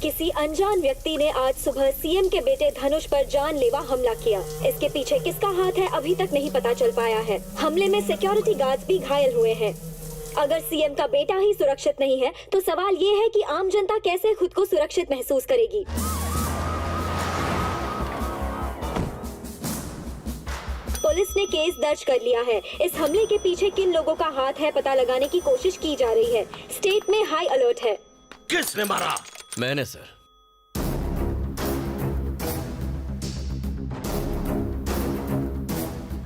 किसी अनजान व्यक्ति ने आज सुबह सीएम के बेटे धनुष पर जानलेवा हमला किया। इसके पीछे किसका हाथ है अभी तक नहीं पता चल पाया है। हमले में सिक्योरिटी गार्ड्स भी घायल हुए हैं। अगर सीएम का बेटा ही सुरक्षित नहीं है तो सवाल ये है कि आम जनता कैसे खुद को सुरक्षित महसूस करेगी। पुलिस ने केस दर्ज कर लिया है। इस हमले के पीछे किन लोगों का हाथ है पता लगाने की कोशिश की जा रही है। स्टेट में हाई अलर्ट है। किसने मारा? मैंने सर।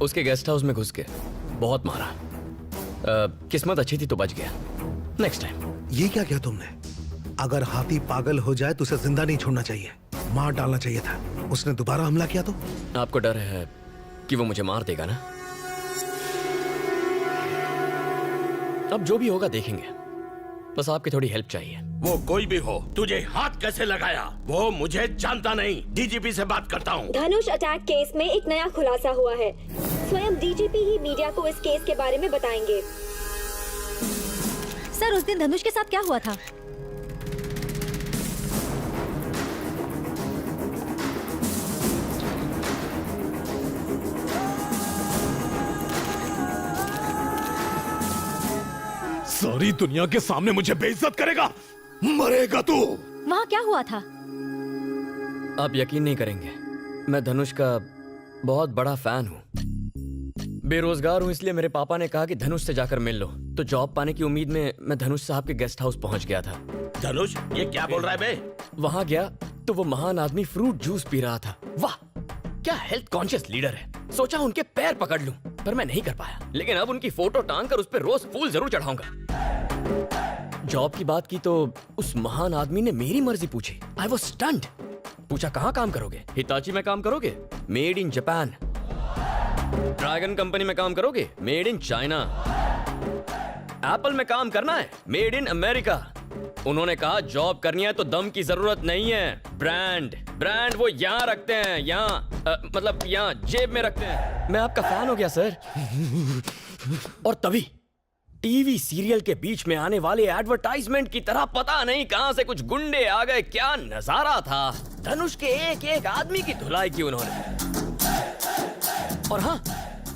उसके गेस्ट हाउस में घुस के बहुत मारा। किस्मत अच्छी थी तो बच गया। Next time. ये क्या किया तुमने? अगर हाथी पागल हो जाए तो उसे जिंदा नहीं छोड़ना चाहिए, मार डालना चाहिए था। उसने दोबारा हमला किया तो? आपको डर है कि वो मुझे मार देगा ना? अब जो भी होगा देखेंगे। बस आपकी थोड़ी हेल्प चाहिए। वो कोई भी हो, तुझे हाथ कैसे लगाया? वो मुझे जानता नहीं। डीजीपी से बात करता हूँ। धनुष अटैक केस में एक नया खुलासा हुआ है। स्वयं डीजीपी ही मीडिया को इस केस के बारे में बताएंगे। सर, उस दिन धनुष के साथ क्या हुआ था? सारी दुनिया के सामने मुझे बेइज्जत करेगा। मरेगा तू। वहाँ क्या हुआ था? आप यकीन नहीं करेंगे, मैं धनुष का बहुत बड़ा फैन हूँ। बेरोजगार हूँ इसलिए मेरे पापा ने कहा कि धनुष से जाकर मिल लो, तो जॉब पाने की उम्मीद में मैं धनुष साहब के गेस्ट हाउस पहुँच गया था। धनुष, ये क्या बोल रहा है बे? वहाँ गया तो वो महान आदमी फ्रूट जूस पी रहा था। वाह, क्या हेल्थ कॉन्शियस लीडर है। सोचा उनके पैर पकड़ लूं, पर मैं नहीं कर पाया। लेकिन अब उनकी फोटो टांग कर उस पर रोज फूल जरूर चढ़ाऊंगा। जॉब की बात की तो उस महान आदमी ने मेरी मर्जी पूछी। I was stunned. पूछा कहाँ काम करोगे? हिताची में काम करोगे? Made in Japan. Dragon company में काम करोगे? Made in China. एप्पल में काम करना है? Made in America. उन्होंने कहा जॉब करनी है तो दम की जरूरत नहीं है, ब्रांड वो यहाँ रखते हैं, यहाँ मतलब यहाँ जेब में रखते हैं। मैं आपका फैन हो गया सर। और तभी टीवी सीरियल के बीच में आने वाले एडवर्टाइजमेंट की तरह पता नहीं कहां से कुछ गुंडे आ गए। क्या नजारा था। धनुष के एक एक आदमी की धुलाई की उन्होंने। और हाँ,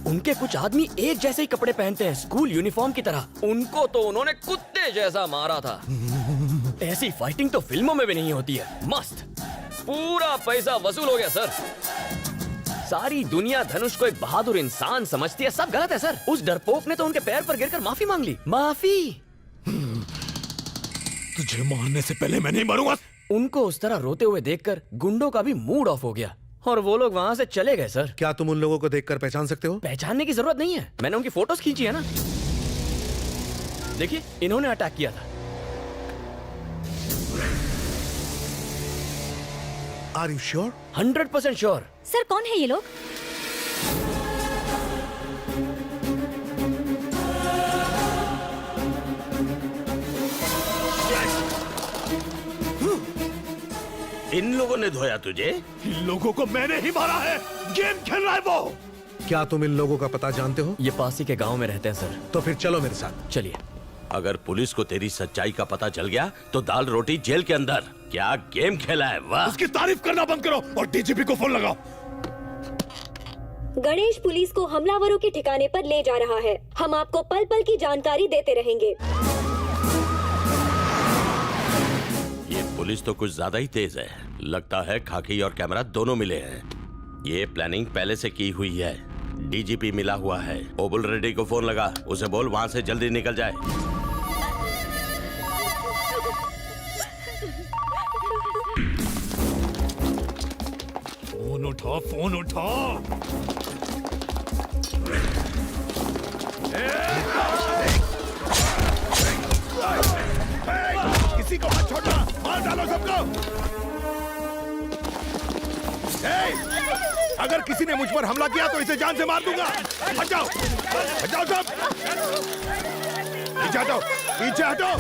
उनके कुछ आदमी एक जैसे ही कपड़े पहनते हैं, स्कूल यूनिफॉर्म की तरह। उनको तो उन्होंने कुत्ते जैसा मारा था। ऐसी फाइटिंग तो फिल्मों में भी नहीं होती है। मस्त, पूरा पैसा वसूल हो गया सर। सारी दुनिया धनुष को एक बहादुर इंसान समझती है। सब गलत है सर। उस डरपोक ने तो उनके पैर पर गिरकर माफी मांग ली। माफी? तुझे मारने से पहले मैं नहीं मरूंगा। उनको उस तरह रोते हुए देखकर गुंडों का भी मूड ऑफ हो गया और वो लोग वहाँ से चले गए सर। क्या तुम उन लोगों को देखकर पहचान सकते हो? पहचानने की जरूरत नहीं है, मैंने उनकी फोटोज खींची है ना। देखिए, इन्होंने अटैक किया था। Are you sure? 100% sure. Sir, कौन है ये लोग? इन लोगों ने धोया तुझे? इन लोगों को मैंने ही मारा है। गेम खेल रहा है वो। क्या तुम इन लोगों का पता जानते हो? ये पास ही के गांव में रहते हैं सर। तो फिर चलो मेरे साथ। चलिए। अगर पुलिस को तेरी सच्चाई का पता चल गया तो दाल रोटी जेल के अंदर। क्या गेम खेला है? वाह। उसकी तारीफ करना बंद करो और डीजीपी को फोन लगाओ। गणेश पुलिस को हमलावरों के ठिकाने पर ले जा रहा है। हम आपको पल पल की जानकारी देते रहेंगे। ये पुलिस तो कुछ ज्यादा ही तेज है। लगता है खाकी और कैमरा दोनों मिले हैं। ये प्लानिंग पहले से की हुई है। डीजीपी मिला हुआ है। ओबुल रेड्डी को फोन लगा, उसे बोल वहां से जल्दी निकल जाए। फोन उठा, फोन उठा। किसी को मत छोड़ना, मार डालो सबको। अगर किसी ने मुझ पर हमला किया तो इसे जान से मार दूंगा। हट जाओ सब। पीछे हटो, पीछे हटो।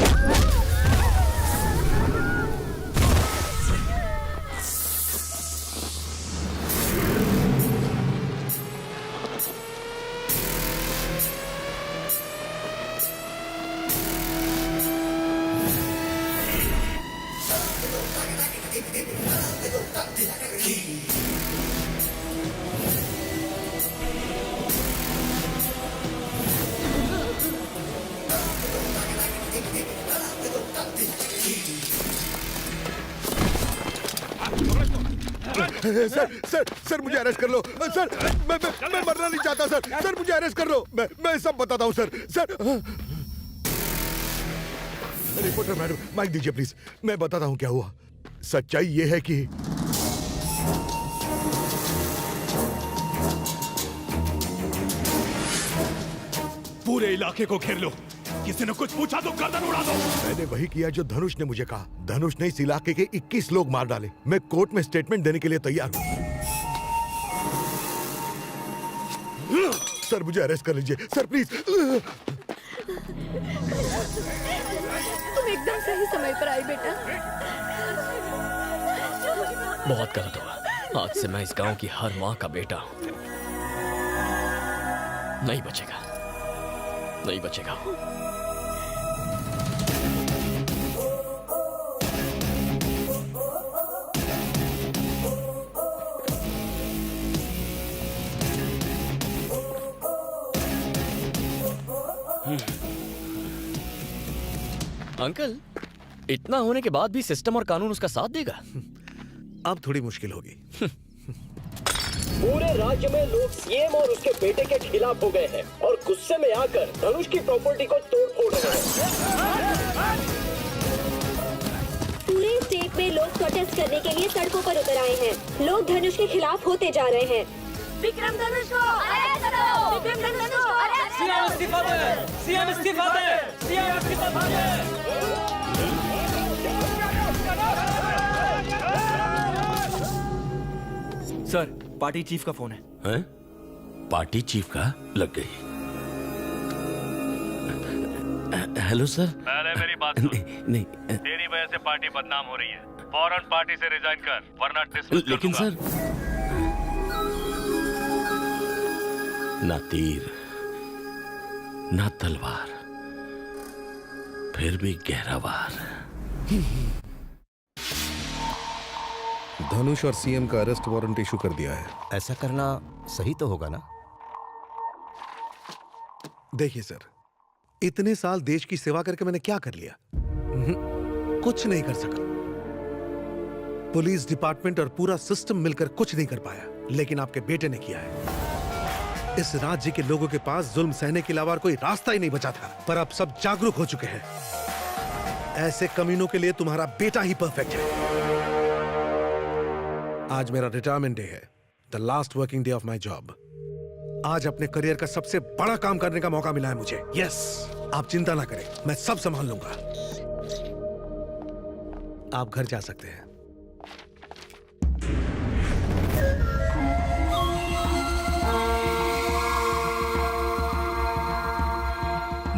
सर सर सर मुझे अरेस्ट कर लो सर। मैं मरना नहीं चाहता सर। सर मुझे अरेस्ट कर लो। मैं सब बताता हूँ sir. Sir reporter madam mike दीजिए प्लीज। मैं बताता हूँ क्या हुआ। सच्चाई ये है कि पूरे इलाके को घेर लो। किसी ने कुछ पूछा तो गर्दन उड़ा दो। मैंने वही किया जो धनुष ने मुझे कहा। धनुष ने इस इलाके के 21 लोग मार डाले। मैं कोर्ट में स्टेटमेंट देने के लिए तैयार हूँ। सर मुझे अरेस्ट कर लीजिए सर प्लीज। तुम एकदम सही समय पर आई बेटा। बहुत गलत हुआ। आज से मैं इस गांव की हर माँ का बेटा हूँ। नहीं बचेगा, नहीं बचेगा। अंकल, इतना होने के बाद भी सिस्टम और कानून उसका साथ देगा? अब थोड़ी मुश्किल होगी। पूरे राज्य में लोग सीएम और उसके बेटे के खिलाफ हो गए हैं और गुस्से में आकर धनुष की प्रॉपर्टी को तोड़-फोड़ रहे हैं। पूरे स्टेट में लोग प्रोटेस्ट करने के लिए सड़कों पर उतर आए हैं। लोग धनुष के खिलाफ होते जा रहे हैं। विक्रम धनुष को अरेस्ट करो। विक्रम धनुष को अरेस्ट करो। सीएम इस्तीफा दे। सीएम इस्तीफा दे। सीएम इस्तीफा दे। सर पार्टी चीफ का फोन है। हैं? पार्टी चीफ का लग गई। Hello sir. पहले मेरी बात सुन। नहीं तेरी वजह से पार्टी बदनाम हो रही है। फौरन पार्टी से रिजाइन कर वरना डिसमिस कर लेकिन दूंगा। सर ना तीर ना तलवार, फिर भी गहरा वार। धनुष और सीएम का अरेस्ट वारंट इशू कर दिया है। ऐसा करना सही तो होगा ना? देखिए सर, इतने साल देश की सेवा करके मैंने क्या कर लिया? कुछ नहीं कर सका। पुलिस डिपार्टमेंट और पूरा सिस्टम मिलकर कुछ नहीं कर पाया, लेकिन आपके बेटे ने किया है। इस राज्य के लोगों के पास जुल्म सहने के अलावा कोई रास्ता ही नहीं बचा था, पर अब सब जागरूक हो चुके हैं। ऐसे कमीनों के लिए तुम्हारा बेटा ही परफेक्ट है। आज मेरा रिटायरमेंट डे है, the last working day of my job. आज अपने करियर का सबसे बड़ा काम करने का मौका मिला है मुझे। यस, आप चिंता ना करें, मैं सब संभाल लूंगा। आप घर जा सकते हैं।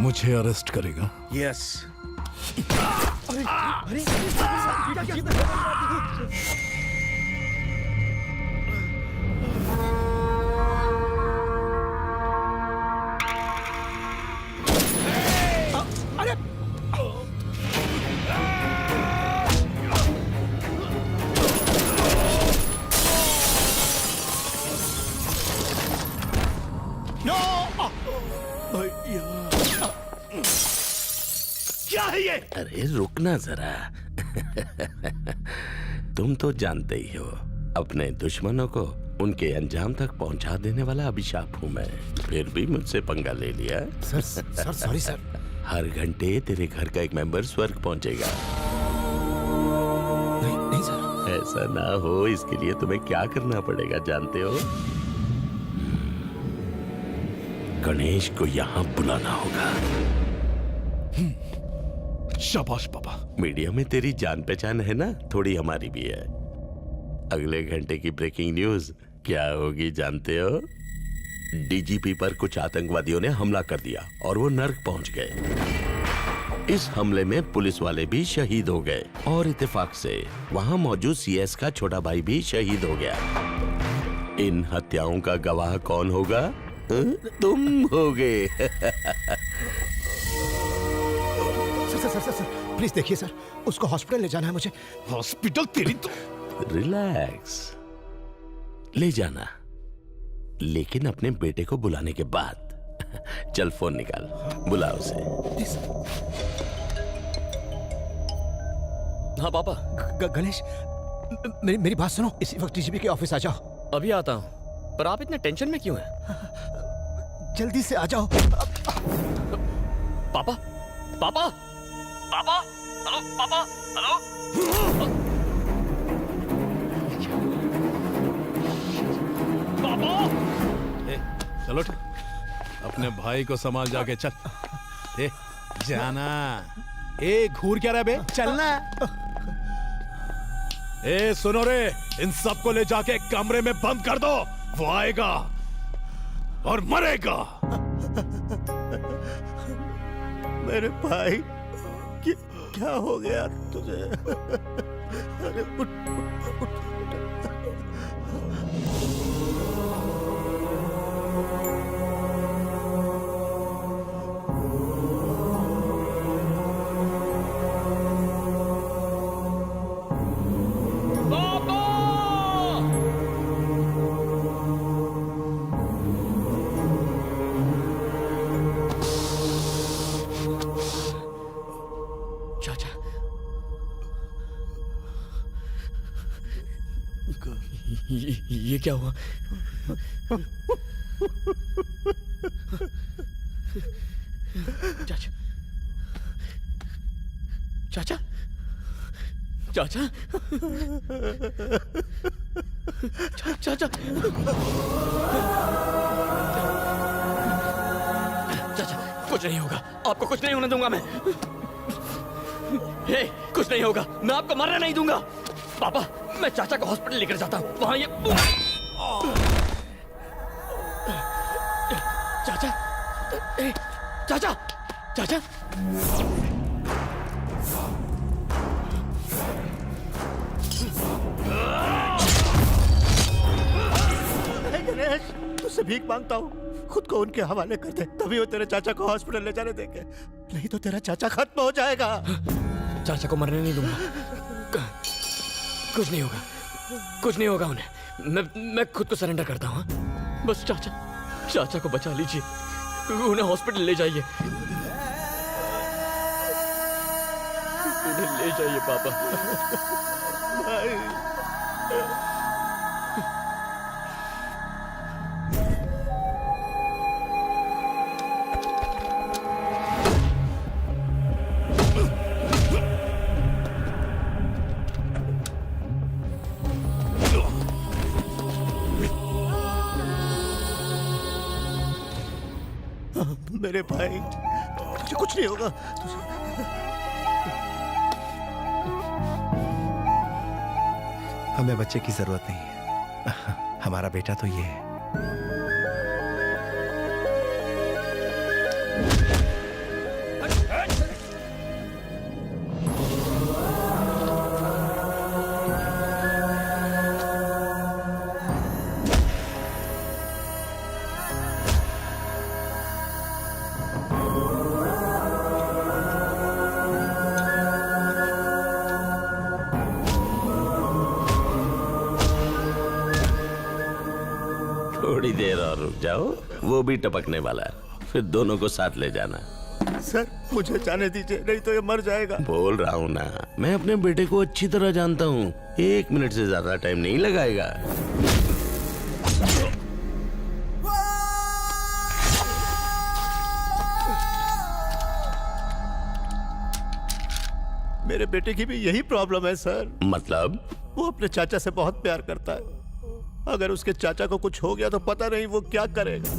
मुझे अरेस्ट करेगा? यस। क्या है ये? अरे रुकना जरा। तुम तो जानते ही हो, अपने दुश्मनों को उनके अंजाम तक पहुंचा देने वाला अभिशाप हूं मैं। फिर भी मुझसे पंगा ले लिया। Sir sorry sir. हर घंटे तेरे घर का एक मेंबर स्वर्ग पहुंचेगा। नहीं सर। ऐसा ना हो, इसके लिए तुम्हें क्या करना पड़ेगा जानते हो? गणेश को यहाँ बुलाना होगा। शाबाश पापा। मीडिया में तेरी जान पहचान है ना, थोड़ी हमारी भी है। अगले घंटे की ब्रेकिंग न्यूज क्या होगी जानते हो? डीजीपी पर कुछ आतंकवादियों ने हमला कर दिया और वो नर्क पहुंच गए। इस हमले में पुलिस वाले भी शहीद हो गए और इत्तेफाक से वहां मौजूद सीएस का छोटा भाई भी शहीद हो गया। इन हत्याओं का गवाह कौन होगा? तुम होगे। सर प्लीज देखिए सर, उसको हॉस्पिटल ले जाना है मुझे। हॉस्पिटल तेरी तो। रिलैक्स, ले जाना, लेकिन अपने बेटे को बुलाने के बाद। चल फोन निकाल, बुला उसे। हाँ पापा। गणेश, मेरी बात सुनो, इसी वक्त डीजीपी के ऑफिस आ जाओ। अभी आता हूँ, पर आप इतने टेंशन में क्यों हैं? जल्दी से आ जाओ। पापा, पापा, पापा, हेलो पापा, हेलो पापा। चलो अपने भाई को संभाल जाके चल। ए, जाना। ए, घूर क्या रहा बे? चलना। ए सुनो रे, इन सबको ले जाके कमरे में बंद कर दो। वो आएगा और मरेगा। मेरे भाई, क्या हो गया तुझे? अरे उठ, उठ, उठ। ये क्या हुआ? चाचा, चाचा, चाचा, चाचा, चाचा, कुछ नहीं होगा, आपको कुछ नहीं होने दूंगा मैं। हे, कुछ नहीं होगा, मैं आपको मरने नहीं दूंगा। पापा, मैं चाचा को हॉस्पिटल लेकर जाता हूँ, वहां ये चाचा, चाचा, चाचा, गणेश, तुझसे भीख मांगता हूँ, खुद को उनके हवाले कर दे, तभी वो तेरे चाचा को हॉस्पिटल ले जाने देंगे, नहीं तो तेरा चाचा खत्म हो जाएगा। चाचा को मरने नहीं दूंगा, कुछ नहीं होगा, कुछ नहीं होगा उन्हें। मैं खुद को सरेंडर करता हूँ। बस चाचा को बचा लीजिए, उन्हें हॉस्पिटल ले जाइए, उन्हें ले जाइए पापा। मेरे भाई, तुझे कुछ नहीं होगा। हमें बच्चे की जरूरत नहीं है, हमारा बेटा तो ये है। थोड़ी देर और रुक जाओ, वो भी टपकने वाला है, फिर दोनों को साथ ले जाना। सर, मुझे जाने दीजिए, नहीं तो ये मर जाएगा। बोल रहा हूँ ना, मैं अपने बेटे को अच्छी तरह जानता हूँ, 1 मिनट से ज्यादा टाइम नहीं लगाएगा। मेरे बेटे की भी यही प्रॉब्लम है सर। मतलब? वो अपने चाचा से बहुत प्यार करता है, अगर उसके चाचा को कुछ हो गया तो पता नहीं वो क्या करेगा।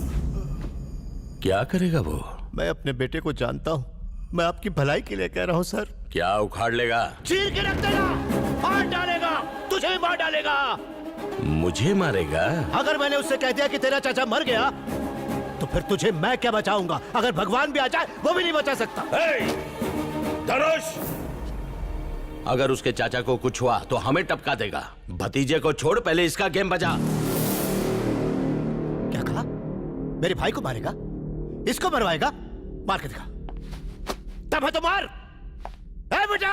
क्या करेगा वो? मैं अपने बेटे को जानता हूँ, मैं आपकी भलाई के लिए कह रहा हूँ सर। क्या उखाड़ लेगा? चीर के रख देगा, मार डालेगा, तुझे भी मार डालेगा। मुझे मारेगा? अगर मैंने उससे कह दिया कि तेरा चाचा मर गया, तो फिर तुझे मैं क्या बचाऊंगा? अगर भगवान भी आ जाए वो भी नहीं बचा सकता। धनुष, अगर उसके चाचा को कुछ हुआ तो हमें टपका देगा। भतीजे को छोड़, पहले इसका गेम बजा। क्या कहा? मेरे भाई को मारेगा? इसको मरवाएगा? मार के दिखा। तब है तो मार। ए बेटा,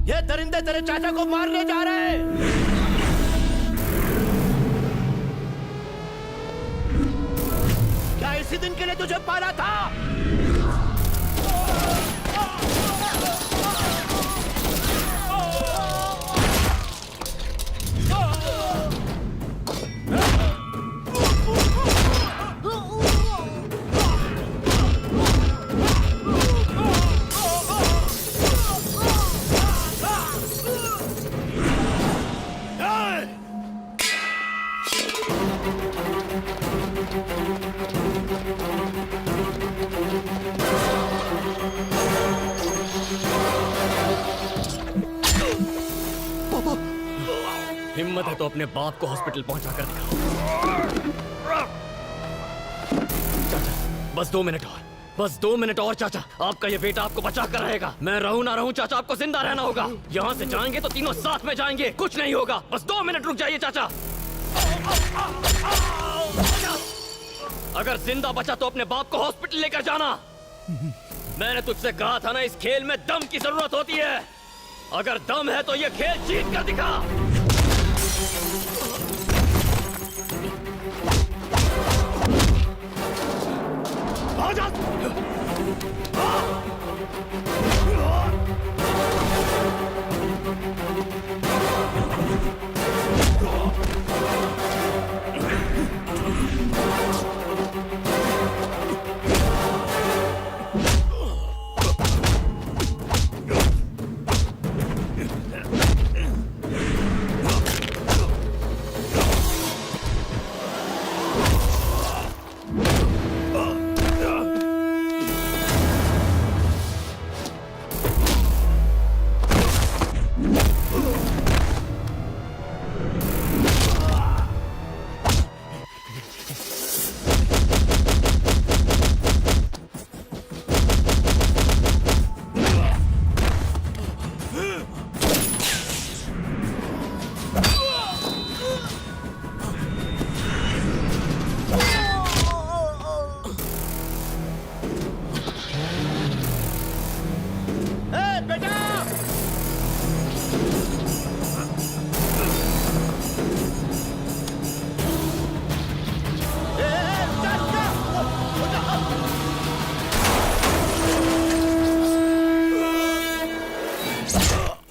ये दरिंदे तेरे चाचा को मारने जा रहे हैं। क्या इसी दिन के लिए तुझे पाला था? हिम्मत है तो अपने बाप को हॉस्पिटल पहुंचा कर दिखा। चाचा बस 2 मिनट और, बस 2 मिनट और चाचा। आपका ये बेटा आपको बचा कर रहेगा। मैं रहूं ना रहूं चाचा, आपको जिंदा रहना होगा। यहाँ से जाएंगे तो तीनों साथ में जाएंगे, कुछ नहीं होगा। बस 2 मिनट रुक जाइए चाचा। अगर जिंदा बचा तो अपने बाप को हॉस्पिटल लेकर जाना। मैंने तुझसे कहा था ना, इस खेल में दम की जरूरत होती है। अगर दम है तो ये खेल जीत कर दिखा। आ जा।